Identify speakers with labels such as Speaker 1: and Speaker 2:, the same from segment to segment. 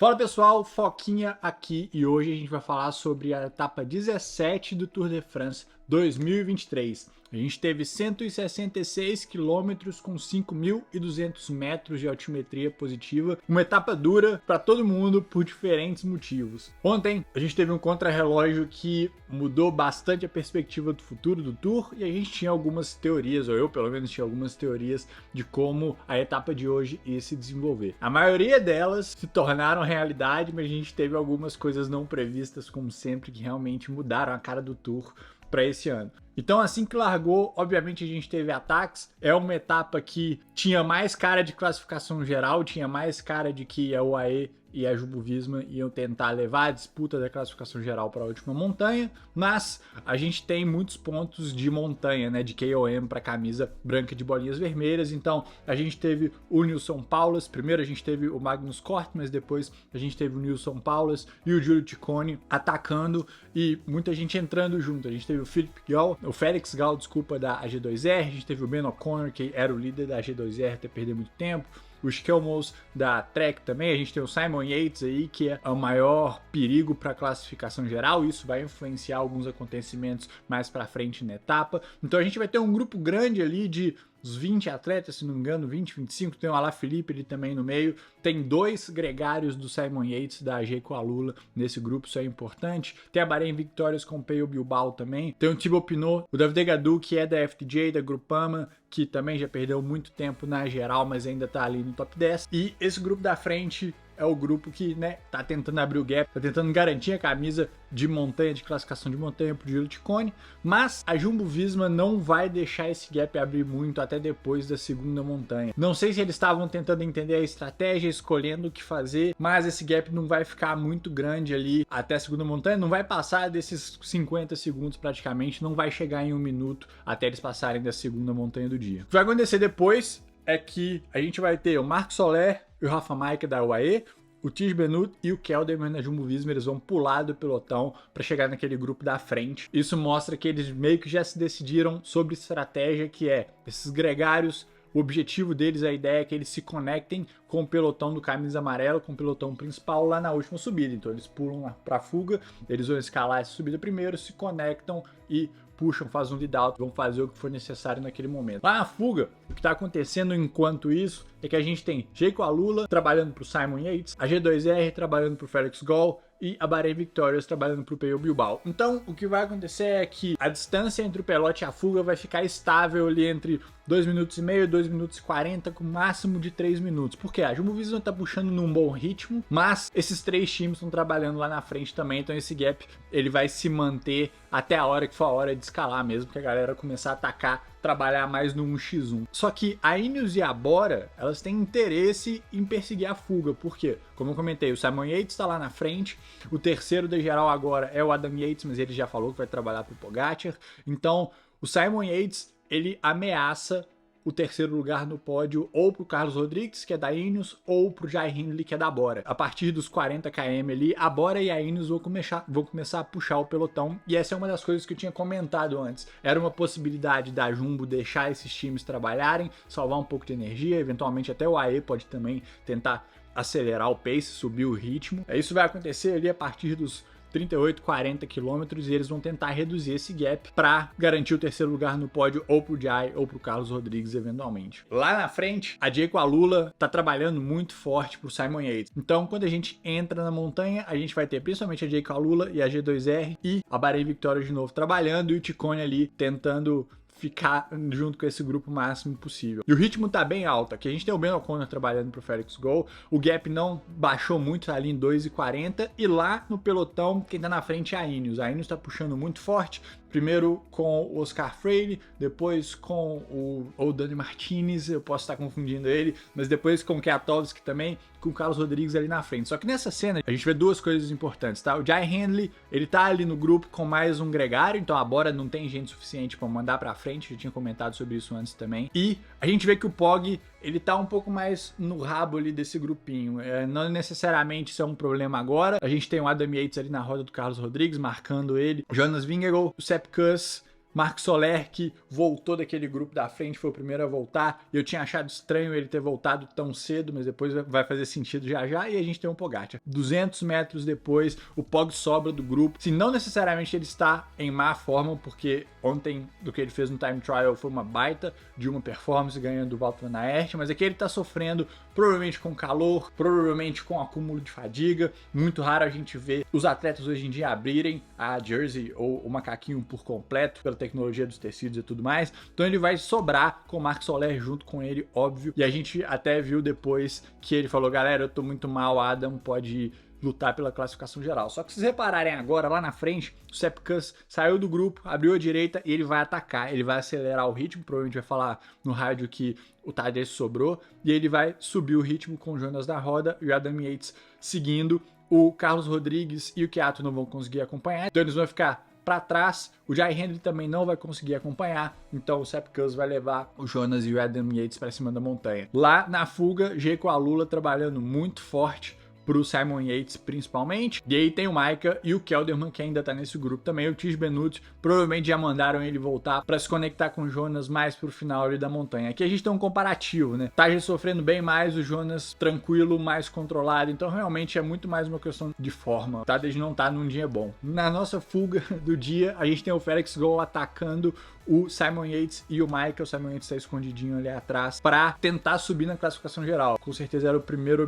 Speaker 1: Fala pessoal, Foquinha aqui e hoje a gente vai falar sobre a etapa 17 do Tour de France 2023. A gente teve 166 quilômetros com 5.200 metros de altimetria positiva, uma etapa dura para todo mundo por diferentes motivos. Ontem a gente teve um contrarrelógio que mudou bastante a perspectiva do futuro do Tour e a gente tinha algumas teorias, ou eu pelo menos tinha algumas teorias de como a etapa de hoje ia se desenvolver. A maioria delas se tornaram realidade, mas a gente teve algumas coisas não previstas, como sempre, que realmente mudaram a cara do Tour para esse ano. Então, assim que largou, obviamente a gente teve ataques. É uma etapa que tinha mais cara de classificação geral, tinha mais cara de que a UAE e a Jumbo-Visma iam tentar levar a disputa da classificação geral para a última montanha, mas a gente tem muitos pontos de montanha, né, de KOM para camisa branca de bolinhas vermelhas. Então a gente teve o Nilson Paulas, primeiro a gente teve o Magnus Cort, mas depois a gente teve o Nilson Paulas e o Giulio Ciccone atacando e muita gente entrando junto. A gente teve o Félix Gall, desculpa, da AG2R, a gente teve o Ben O'Connor, que era o líder da AG2R até perder muito tempo, o Skelmos da Trek também, a gente tem o Simon Yates aí, que é o maior perigo para a classificação geral, isso vai influenciar alguns acontecimentos mais para frente na etapa. Então a gente vai ter um grupo grande ali de uns 20 atletas, se não me engano, 20, 25, tem o Alaphilippe ali também no meio, tem dois gregários do Simon Yates da AG com a Lula nesse grupo, isso é importante. Tem a Bahrein Victorious com o Peio Bilbao também, tem o Thibaut Pinot, o David Gaudu, que é da FDJ, da Groupama, que também já perdeu muito tempo na geral, mas ainda tá ali no top 10, e esse grupo da frente é o grupo que, né, tá tentando abrir o gap, tá tentando garantir a camisa de montanha, de classificação de montanha pro Giulio Ciccone, mas a Jumbo-Visma não vai deixar esse gap abrir muito até depois da segunda montanha. Não sei se eles estavam tentando entender a estratégia, escolhendo o que fazer, mas esse gap não vai ficar muito grande ali até a segunda montanha, não vai passar desses 50 segundos praticamente, não vai chegar em 1 minuto até eles passarem da segunda montanha do dia. O que vai acontecer depois é que a gente vai ter o Marc Soler e o Rafa Maica da UAE, o Tiesj Benoot e o Kelderman da Jumbo-Visma, eles vão pular do pelotão para chegar naquele grupo da frente. Isso mostra que eles meio que já se decidiram sobre estratégia, que é esses gregários. O objetivo deles, a ideia é que eles se conectem com o pelotão do camisa amarela, com o pelotão principal lá na última subida. Então eles pulam lá para a fuga, eles vão escalar essa subida primeiro, se conectam e puxam, fazem um lead-out, vão fazer o que for necessário naquele momento. Lá na fuga, o que está acontecendo enquanto isso é que a gente tem Jayco Alula trabalhando para o Simon Yates, a G2R trabalhando para o Félix Gall e a Bahrein Victorious trabalhando para o Peio Bilbao. Então, o que vai acontecer é que a distância entre o pelote e a fuga vai ficar estável ali entre 2 minutos e meio, 2 minutos e 40, com máximo de 3 minutos. Porque a Jumbo-Visma tá puxando num bom ritmo, mas esses três times estão trabalhando lá na frente também, então esse gap ele vai se manter até a hora que for a hora de escalar mesmo, que a galera começar a atacar, trabalhar mais no 1x1. Só que a Ineos e a Bora, elas têm interesse em perseguir a fuga, porque, como eu comentei, o Simon Yates está lá na frente, o terceiro da geral agora é o Adam Yates, mas ele já falou que vai trabalhar para o Pogacar, então o Simon Yates, ele ameaça o terceiro lugar no pódio ou pro Carlos Rodrigues, que é da Ineos, ou pro Jai Hindley, que é da Bora. A partir dos 40 km ali, a Bora e a Ineos vão começar a puxar o pelotão, e essa é uma das coisas que eu tinha comentado antes. Era uma possibilidade da Jumbo deixar esses times trabalharem, salvar um pouco de energia, eventualmente até o AE pode também tentar acelerar o pace, subir o ritmo. Isso vai acontecer ali a partir dos 38, 40 quilômetros, e eles vão tentar reduzir esse gap para garantir o terceiro lugar no pódio ou pro Jai ou pro Carlos Rodrigues eventualmente. Lá na frente, a Jayco Alula tá trabalhando muito forte pro Simon Yates. Então, quando a gente entra na montanha, a gente vai ter principalmente a Jayco Alula e a G2R e a Bahrein Victorious de novo trabalhando e o Ciccone ali tentando ficar junto com esse grupo o máximo possível. E o ritmo tá bem alto. Aqui a gente tem o Ben O'Connor trabalhando pro Félix Gall. O gap não baixou muito, tá ali em 2,40. E lá no pelotão, quem tá na frente é a Ineos. A Ineos tá puxando muito forte. Primeiro com o Oscar Freire, depois com o Dani Martinez, eu posso estar confundindo ele, mas depois com o Kwiatkowski também, com o Carlos Rodrigues ali na frente. Só que nessa cena a gente vê duas coisas importantes, tá? O Jai Hindley, ele tá ali no grupo com mais um gregário, então a Bora não tem gente suficiente para mandar para frente, eu tinha comentado sobre isso antes também. E a gente vê que o Pog, ele tá um pouco mais no rabo ali desse grupinho. Não necessariamente isso é um problema agora. A gente tem o Adam Yates ali na roda do Carlos Rodrigues, marcando ele. Jonas Vingegaard, o Sepp Kuss, Marc Soler, que voltou daquele grupo da frente, foi o primeiro a voltar. Eu tinha achado estranho ele ter voltado tão cedo, mas depois vai fazer sentido já já. E a gente tem um Pogacar. 200 metros depois, o Pog sobra do grupo. Se não necessariamente ele está em má forma, porque ontem do que ele fez no time trial foi uma baita de uma performance ganhando do Wout van Aert, mas aqui ele tá sofrendo provavelmente com calor, provavelmente com acúmulo de fadiga. Muito raro a gente ver os atletas hoje em dia abrirem a jersey ou o macaquinho por completo pela tecnologia dos tecidos e tudo mais. Então ele vai sobrar com o Marc Soler junto com ele, óbvio. E a gente até viu depois que ele falou, galera, eu tô muito mal, Adam pode lutar pela classificação geral. Só que se vocês repararem agora, lá na frente, o Sepp Kuss saiu do grupo, abriu a direita e ele vai atacar, ele vai acelerar o ritmo, provavelmente vai falar no rádio que o Tadej sobrou, e ele vai subir o ritmo com o Jonas da roda e o Adam Yates seguindo. O Carlos Rodrigues e o Quieto não vão conseguir acompanhar, então eles vão ficar para trás. O Jai Hindley também não vai conseguir acompanhar, então o Sepp Kuss vai levar o Jonas e o Adam Yates para cima da montanha. Lá na fuga, Jayco Alula trabalhando muito forte pro Simon Yates principalmente, e aí tem o Maika e o Kelderman que ainda tá nesse grupo também, o Tiesj Benoot, provavelmente já mandaram ele voltar para se conectar com o Jonas mais pro final ali da montanha. Aqui a gente tem um comparativo, né? Tadej sofrendo bem mais, o Jonas tranquilo, mais controlado, então realmente é muito mais uma questão de forma. O Tadej não tá num dia bom. Na nossa fuga do dia, a gente tem o Felix Gall atacando o Simon Yates e o Maika. O Simon Yates tá escondidinho ali atrás para tentar subir na classificação geral. Com certeza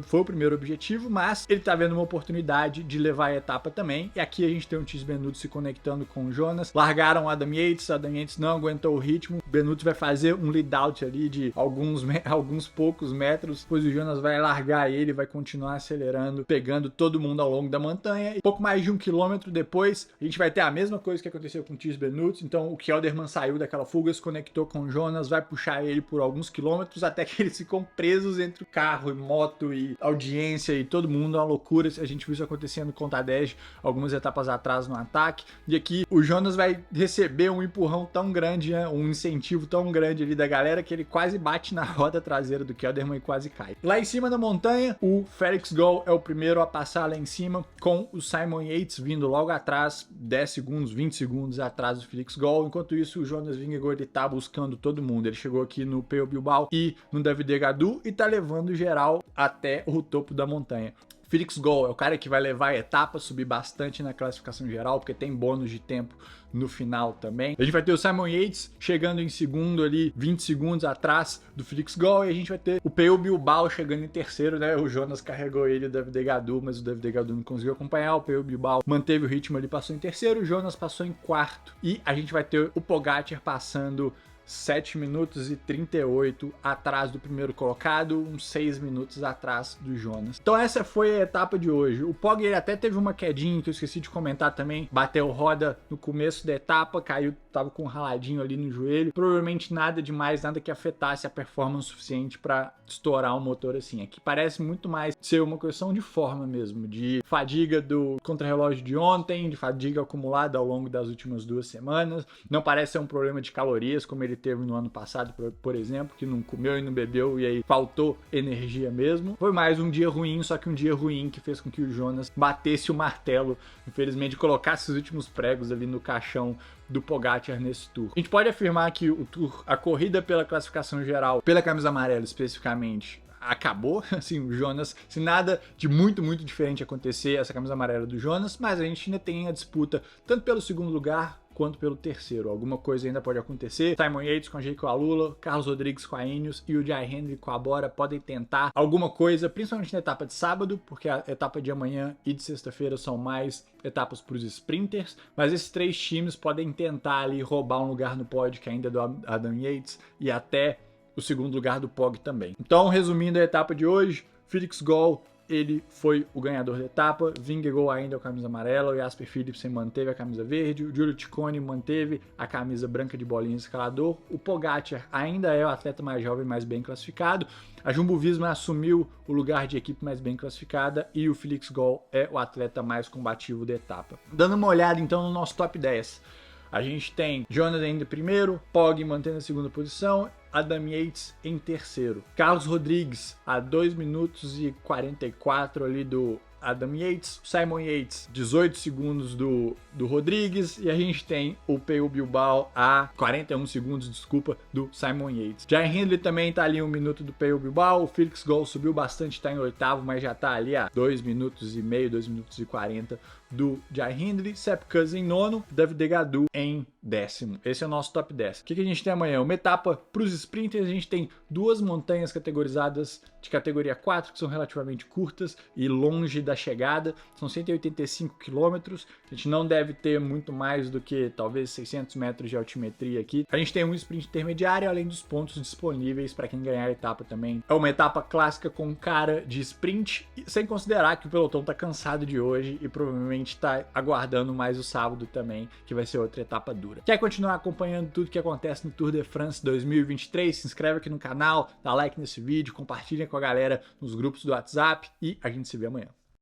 Speaker 1: foi o primeiro objetivo, mas ele tá vendo uma oportunidade de levar a etapa também. E aqui a gente tem o Tiesj Benoot se conectando com o Jonas. Largaram o Adam Yates não aguentou o ritmo. Benoot vai fazer um lead out ali de alguns poucos metros, depois o Jonas vai largar ele, vai continuar acelerando, pegando todo mundo ao longo da montanha. E pouco mais de 1 quilômetro depois, a gente vai ter a mesma coisa que aconteceu com o Tiesj Benoot. Então o Kelderman saiu daquela fuga, se conectou com o Jonas, vai puxar ele por alguns quilômetros até que eles ficam presos entre o carro e moto e audiência e todo mundo, é uma loucura. A gente viu isso acontecendo com o Tadej algumas etapas atrás no ataque, e aqui o Jonas vai receber um empurrão tão grande, né? Um incentivo tão grande ali da galera que ele quase bate na roda traseira do Kelderman e quase cai. Lá em cima da montanha, o Felix Gall é o primeiro a passar lá em cima, com o Simon Yates vindo logo atrás, 10 segundos, 20 segundos atrás do Felix Gall. Enquanto isso, o Jonas Vingegaard ele tá buscando todo mundo. Ele chegou aqui no Pello Bilbao e no David Gaudu e tá levando geral até o topo da montanha. Felix Gall é o cara que vai levar a etapa, subir bastante na classificação geral, porque tem bônus de tempo no final também. A gente vai ter o Simon Yates chegando em segundo ali, 20 segundos atrás do Felix Gall, e a gente vai ter o Pello Bilbao chegando em terceiro, né? O Jonas carregou ele, o David Gaudu, mas o David Gaudu não conseguiu acompanhar. O Pello Bilbao manteve o ritmo ali, passou em terceiro, o Jonas passou em quarto, e a gente vai ter o Pogacar passando 7 minutos e 38 atrás do primeiro colocado, uns 6 minutos atrás do Jonas. Então essa foi a etapa de hoje. O Pog ele até teve uma quedinha que eu esqueci de comentar também, bateu roda no começo da etapa, caiu, tava com um raladinho ali no joelho, provavelmente nada demais, nada que afetasse a performance suficiente para estourar o motor assim. Aqui parece muito mais ser uma questão de forma mesmo, de fadiga do contrarrelógio de ontem, de fadiga acumulada ao longo das últimas 2 semanas. Não parece ser um problema de calorias como ele teve no ano passado, por exemplo, que não comeu e não bebeu e aí faltou energia mesmo. Foi mais um dia ruim, só que um dia ruim que fez com que o Jonas batesse o martelo, infelizmente colocasse os últimos pregos ali no caixão do Pogacar nesse Tour. A gente pode afirmar que o Tour, a corrida pela classificação geral, pela camisa amarela especificamente, acabou, assim, o Jonas, se nada de muito diferente acontecer, essa camisa amarela do Jonas, mas a gente ainda tem a disputa tanto pelo segundo lugar quanto pelo terceiro. Alguma coisa ainda pode acontecer. Simon Yates com a Jayco Alula, Carlos Rodrigues com a Ineos e o Jai Hindley com a Bora podem tentar alguma coisa, principalmente na etapa de sábado, porque a etapa de amanhã e de sexta-feira são mais etapas para os sprinters, mas esses 3 times podem tentar ali roubar um lugar no pódio que ainda é do Adam Yates e até o segundo lugar do Pog também. Então, resumindo a etapa de hoje, Felix Gall, ele foi o ganhador da etapa, Vingegaard ainda é a camisa amarela, o Jasper Philipsen manteve a camisa verde, o Giulio Ciccone manteve a camisa branca de bolinha escalador, o Pogacar ainda é o atleta mais jovem, mais bem classificado, a Jumbo-Visma assumiu o lugar de equipe mais bem classificada e o Felix Gall é o atleta mais combativo da etapa. Dando uma olhada então no nosso top 10, a gente tem Jonas ainda em primeiro, Pog mantendo a segunda posição, Adam Yates em terceiro. Carlos Rodrigues a 2 minutos e 44 ali do Adam Yates, Simon Yates 18 segundos do Rodrigues e a gente tem o Pello Bilbao a 41 segundos, desculpa, do Simon Yates. Jai Hindley também tá ali 1 minuto do Pello Bilbao, o Felix Gall subiu bastante, tá em oitavo, mas já tá ali a 2 minutos e meio, 2 minutos e 40 do Jai Hindley, Sepp Kuss em nono, David Gaudu em décimo. Esse é o nosso top 10. O que a gente tem amanhã? Uma etapa para os sprinters, a gente tem 2 montanhas categorizadas de categoria 4, que são relativamente curtas e longe da chegada, são 185 quilômetros, a gente não deve ter muito mais do que talvez 600 metros de altimetria aqui. A gente tem um sprint intermediário, além dos pontos disponíveis para quem ganhar a etapa também. É uma etapa clássica com cara de sprint, sem considerar que o pelotão tá cansado de hoje e provavelmente está aguardando mais o sábado também, que vai ser outra etapa dura. Quer continuar acompanhando tudo que acontece no Tour de France 2023? Se inscreve aqui no canal, dá like nesse vídeo, compartilha com a galera nos grupos do WhatsApp e a gente se vê amanhã.